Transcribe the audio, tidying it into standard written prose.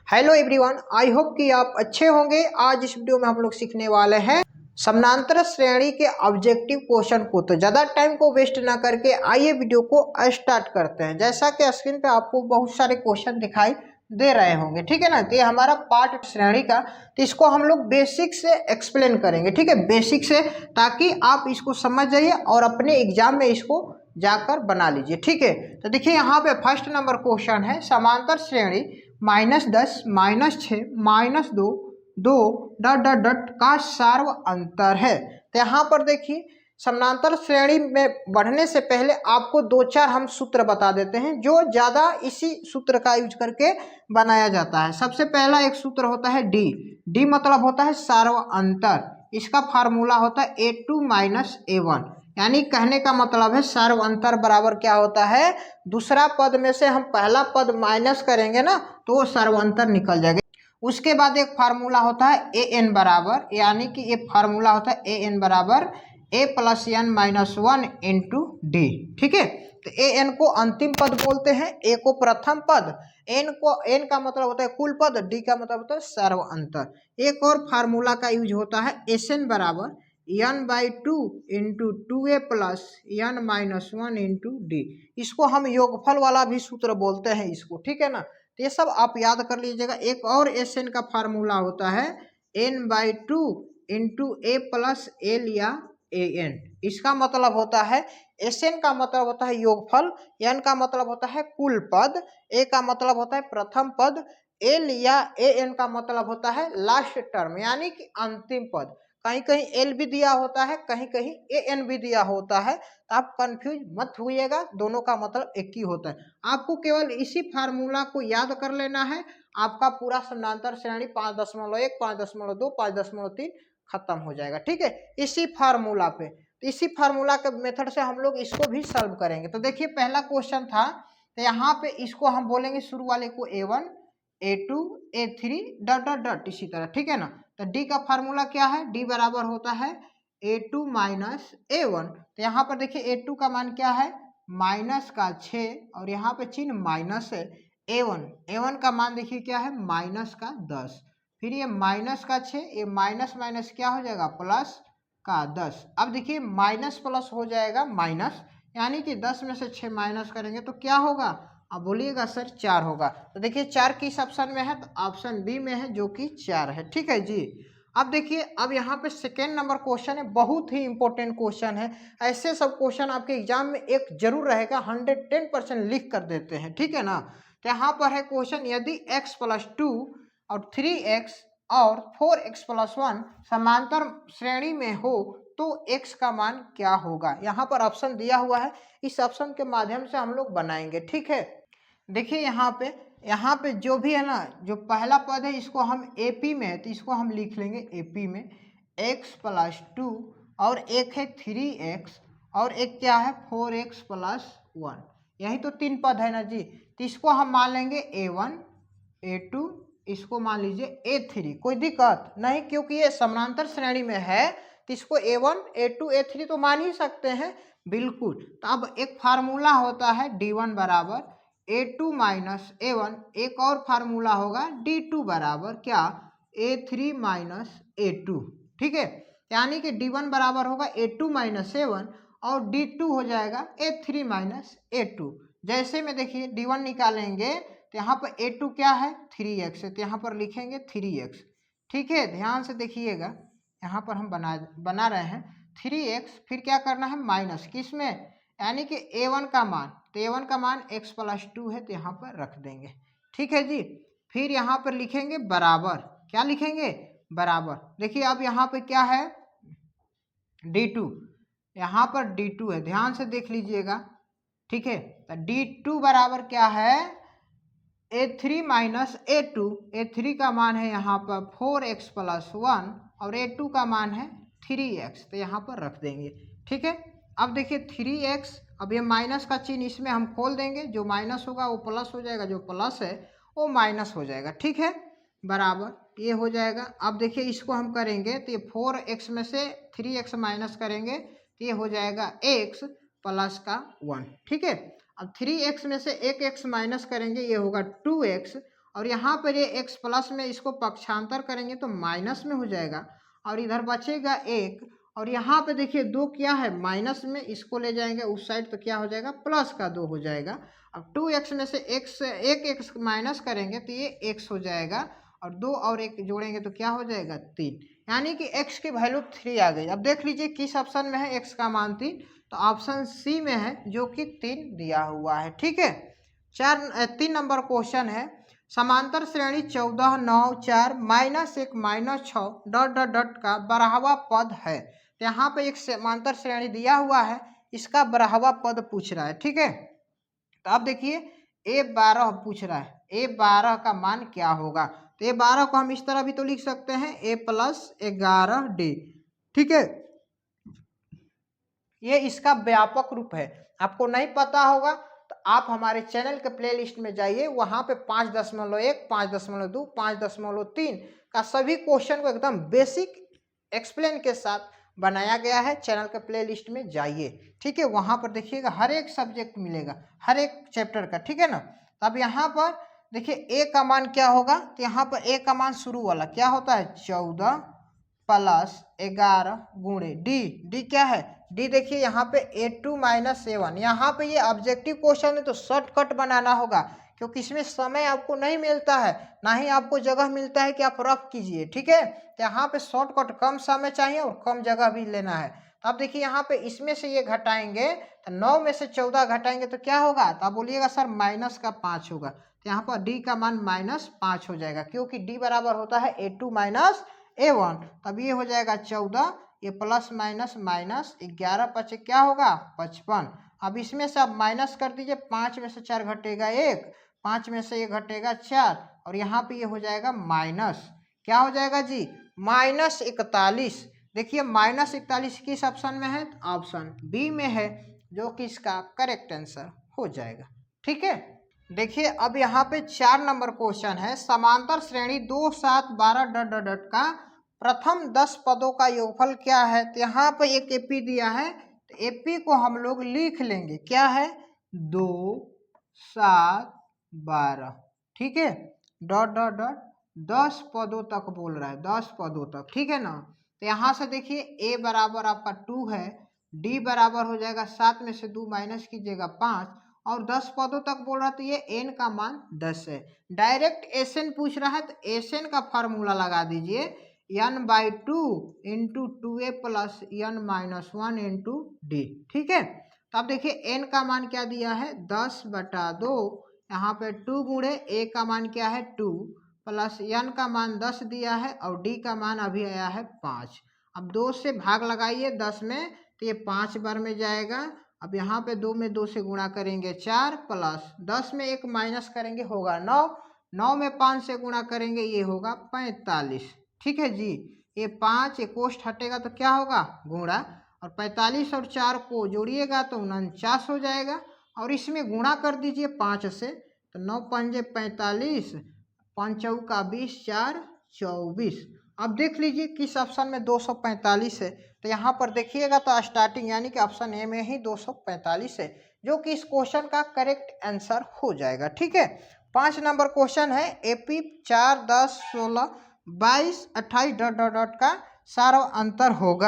Hello everyone, I hope कि आप अच्छे होंगे। आज इस वीडियो में हम लोग सीखने वाले हैं समानांतर श्रेणी के ऑब्जेक्टिव क्वेश्चन को। तो ज़्यादा टाइम को वेस्ट ना करके आइए वीडियो को स्टार्ट करते हैं। जैसा कि स्क्रीन पे आपको बहुत सारे क्वेश्चन दिखाई दे रहे होंगे, ठीक है ना। तो ये हमारा पार्ट श्रेणी का, तो इसको हम लोग बेसिक से एक्सप्लेन करेंगे, ठीक है, बेसिक से, ताकि आप इसको समझ जाइए और अपने एग्जाम में इसको जाकर बना लीजिए, ठीक है। तो देखिए यहाँ पे फर्स्ट नंबर क्वेश्चन है, समांतर श्रेणी -10 -6 -2 2 डॉट डॉट डॉट का सार्व अंतर है। तो यहाँ पर देखिए समानांतर श्रेणी में बढ़ने से पहले आपको दो चार हम सूत्र बता देते हैं जो ज़्यादा इसी सूत्र का यूज करके बनाया जाता है। सबसे पहला एक सूत्र होता है डी मतलब होता है सार्व अंतर। इसका फार्मूला होता है A2 - A1, यानी कहने का मतलब है सार्व अंतर बराबर क्या होता है, दूसरा पद में से हम पहला पद माइनस करेंगे ना तो वो सर्व अंतर निकल जाएगा। उसके बाद एक फार्मूला होता है ए एन बराबर, यानी कि ये फार्मूला होता है ए एन बराबर A + n - 1 × D, ठीक है। तो ए एन को अंतिम पद बोलते हैं, ए को प्रथम पद, एन का मतलब होता है कुल पद, डी का मतलब होता है सर्व अंतर। एक और फार्मूला का यूज होता है एस एन बराबर n/2 × 2a + n - 1 × d। इसको हम योगफल वाला भी सूत्र बोलते हैं इसको, ठीक है ना। तो ये सब आप याद कर लीजिएगा। एक और एस एन का फार्मूला होता है n/2 × a + l या ए एन। इसका मतलब होता है एस एन का मतलब होता है योगफल, एन का मतलब होता है कुल पद, ए का मतलब होता है प्रथम पद, एल या ए एन का मतलब होता है लास्ट टर्म, यानी कि अंतिम पद। कहीं कहीं एल भी दिया होता है, कहीं कहीं ए एन भी दिया होता है, तो आप कंफ्यूज मत होइएगा, दोनों का मतलब एक ही होता है। आपको केवल इसी फार्मूला को याद कर लेना है, आपका पूरा समानांतर श्रेणी 5.1 5.2 5.3 खत्म हो जाएगा, ठीक है, इसी फार्मूला पे। तो इसी फार्मूला के मेथड से हम लोग इसको भी सॉल्व करेंगे। तो देखिए पहला क्वेश्चन था, तो यहाँ पे इसको हम बोलेंगे शुरू वाले को A1 A2 A3 dot dot dot इसी तरह, ठीक है ना। तो डी का फार्मूला क्या है, डी बराबर होता है A2 - A1। तो यहाँ पर देखिए A2 का मान क्या है, -6, और यहाँ पे चिन्ह माइनस है। A1 का मान देखिए क्या है, -10। फिर ये -6, ये माइनस माइनस क्या हो जाएगा, +10। अब देखिए माइनस प्लस हो जाएगा माइनस, यानी कि 10 में से 6 माइनस करेंगे तो क्या होगा, अब बोलिएगा सर 4 होगा। तो देखिए 4 किस ऑप्शन में है, तो ऑप्शन बी में है जो कि 4 है, ठीक है जी। अब देखिए अब यहाँ पे सेकेंड नंबर क्वेश्चन है, बहुत ही इंपॉर्टेंट क्वेश्चन है। ऐसे सब क्वेश्चन आपके एग्जाम में एक जरूर रहेगा, 110% लिख कर देते हैं, ठीक है ना। तो यहाँ पर है क्वेश्चन, यदि x + 2 और 3x और 4x + 1 समांतर श्रेणी में हो तो x का मान क्या होगा। यहाँ पर ऑप्शन दिया हुआ है, इस ऑप्शन के माध्यम से हम लोग बनाएंगे, ठीक है। देखिए यहाँ पे जो भी है ना, जो पहला पद है इसको हम AP में है तो इसको हम लिख लेंगे AP में x + 2, और एक है 3x, और एक क्या है 4x + 1। यही तो 3 पद है ना जी। तो इसको हम मान लेंगे A1 A2, इसको मान लीजिए A3। कोई दिक्कत नहीं, क्योंकि ये समानांतर श्रेणी में है तो इसको A1 A2 A3 तो मान ही सकते हैं, बिल्कुल। तो अब एक फार्मूला होता है D1 बराबर A2 - A1, एक और फार्मूला होगा D2 बराबर क्या, A3 - A2, ठीक है। यानी कि D1 बराबर होगा A2 - A1 और D2 हो जाएगा A3 - A2। जैसे में देखिए D1 निकालेंगे तो यहाँ पर A2 क्या है 3x है, तो यहाँ पर लिखेंगे 3x, ठीक है। ध्यान से देखिएगा, यहाँ पर हम बना रहे हैं 3x, फिर क्या करना है माइनस किस में, यानी कि A1 का मान, तो A1 का मान x + 2 है तो यहाँ पर रख देंगे, ठीक है जी। फिर यहाँ पर लिखेंगे बराबर, क्या लिखेंगे, बराबर। देखिए अब यहाँ पे क्या है D2, यहाँ पर D2 है, ध्यान से देख लीजिएगा, ठीक है। तो D2 बराबर क्या है A3 - A2, A3 का मान है यहाँ पर 4x + 1 और A2 का मान है 3x, तो यहाँ पर रख देंगे, ठीक है। अब देखिए 3x, अब ये माइनस का चिन्ह इसमें हम खोल देंगे, जो माइनस होगा वो प्लस हो जाएगा, जो प्लस है वो माइनस हो जाएगा, ठीक है, बराबर ये हो जाएगा। अब देखिए इसको हम करेंगे तो ये 4x में से 3x माइनस करेंगे तो ये हो जाएगा x + 1, ठीक है। अब 3x में से एक x माइनस करेंगे, ये होगा 2x, और यहाँ पर ये x प्लस में इसको पक्षांतर करेंगे तो माइनस में हो जाएगा और इधर बचेगा 1 और यहाँ पे देखिए 2 क्या है माइनस में, इसको ले जाएंगे उस साइड तो क्या हो जाएगा प्लस का 2 हो जाएगा। अब 2x में से एक x माइनस करेंगे तो ये x हो जाएगा और 2 और 1 जोड़ेंगे तो क्या हो जाएगा 3, यानी कि x की वैल्यू 3 आ गई। अब देख लीजिए किस ऑप्शन में है x का मान 3, तो ऑप्शन सी में है जो कि 3 दिया हुआ है। ठीक है, 3 नंबर क्वेश्चन है समांतर श्रेणी 14 9 4 -1 -6 डॉट डॉट डॉट का बराहवा पद है। तो यहाँ पे एक समांतर श्रेणी दिया हुआ है, इसका बराहवा पद पूछ रहा है। ठीक है, तो अब देखिए a12 पूछ रहा है, a12 का मान क्या होगा। तो a12 को हम इस तरह भी तो लिख सकते हैं a + 11d। ठीक है, ये इसका व्यापक रूप है। आपको नहीं पता होगा तो आप हमारे चैनल के प्लेलिस्ट में जाइए, वहाँ पे 5.1, 5.2, 5.3 का सभी क्वेश्चन को एकदम बेसिक एक्सप्लेन के साथ बनाया गया है। चैनल के प्लेलिस्ट में जाइए। ठीक है, वहाँ पर देखिएगा हर एक सब्जेक्ट मिलेगा, हर एक चैप्टर का। ठीक है ना, अब यहाँ पर देखिए ए का मान क्या होगा, तो यहाँ पर ए का मान शुरू वाला क्या होता है 14 + 11 गुणे डी क्या है डी, देखिए यहाँ पे a2 - a1, यहाँ पे ये ऑब्जेक्टिव क्वेश्चन है तो शॉर्टकट बनाना होगा क्योंकि इसमें समय आपको नहीं मिलता है, ना ही आपको जगह मिलता है कि आप रफ कीजिए। ठीक है, तो यहाँ पे शॉर्टकट कम समय चाहिए और कम जगह भी लेना है। तो अब देखिए यहाँ पे इसमें से ये घटाएंगे तो 9 में से 14 घटाएंगे तो क्या होगा, तो आप बोलिएगा सर -5 होगा। तो यहाँ पर डी का मान -5 हो जाएगा क्योंकि डी बराबर होता है a2 - a1। तब ये हो जाएगा 14, ये प्लस माइनस माइनस 11 × 5 क्या होगा 55। अब इसमें से आप माइनस कर दीजिए, 5 में से 4 घटेगा 1, 5 में से 1 घटेगा 4 और यहाँ पे ये हो जाएगा माइनस, क्या हो जाएगा जी -41। देखिए -41 किस ऑप्शन में है, ऑप्शन बी में है, जो कि इसका करेक्ट आंसर हो जाएगा। ठीक है, देखिए अब यहाँ पे 4 नंबर क्वेश्चन है समांतर श्रेणी 2 7 12 डॉट डॉट डॉट का प्रथम 10 पदों का योगफल क्या है। तो यहाँ पे एक एपी दिया है, तो एपी को हम लोग लिख लेंगे, क्या है 2 7 12। ठीक है, डॉट डॉट डॉट 10 पदों तक बोल रहा है, 10 पदों तक। ठीक है ना, तो यहाँ से देखिए a बराबर आपका 2 है, d बराबर हो जाएगा 7 में से 2 माइनस कीजिएगा 5 और 10 पदों तक बोल रहा है तो ये n का मान 10 है। डायरेक्ट एसएन पूछ रहा है तो एसएन का फार्मूला लगा दीजिए, n/2 × 2a + n - 1 × d। ठीक है, तो अब देखिए n का मान क्या दिया है 10/2, यहाँ पे 2 गुणे a का मान क्या है 2 प्लस n का मान 10 दिया है और d का मान अभी आया है 5। अब 2 से भाग लगाइए 10 में तो ये 5 बार में जाएगा। अब यहाँ पे 2 में 2 से गुणा करेंगे 4 प्लस 10 में 1 माइनस करेंगे होगा 9, 9 में 5 से गुणा करेंगे ये होगा 45। ठीक है जी, ये 5 कोष्ठ हटेगा तो क्या होगा गुणा, और 45 और 4 को जोड़िएगा तो 49 हो जाएगा और इसमें गुणा कर दीजिए 5 से, तो 9 पंजे 45, 5 चौका 20, 4 24। अब देख लीजिए किस ऑप्शन में 245 है, तो यहाँ पर देखिएगा तो स्टार्टिंग यानी कि ऑप्शन ए में ही 245 है, जो कि इस क्वेश्चन का करेक्ट आंसर हो जाएगा। ठीक है, 5 नंबर क्वेश्चन है एपी 4 10 16 22 28 डॉट डॉट डॉट का सारा अंतर होगा।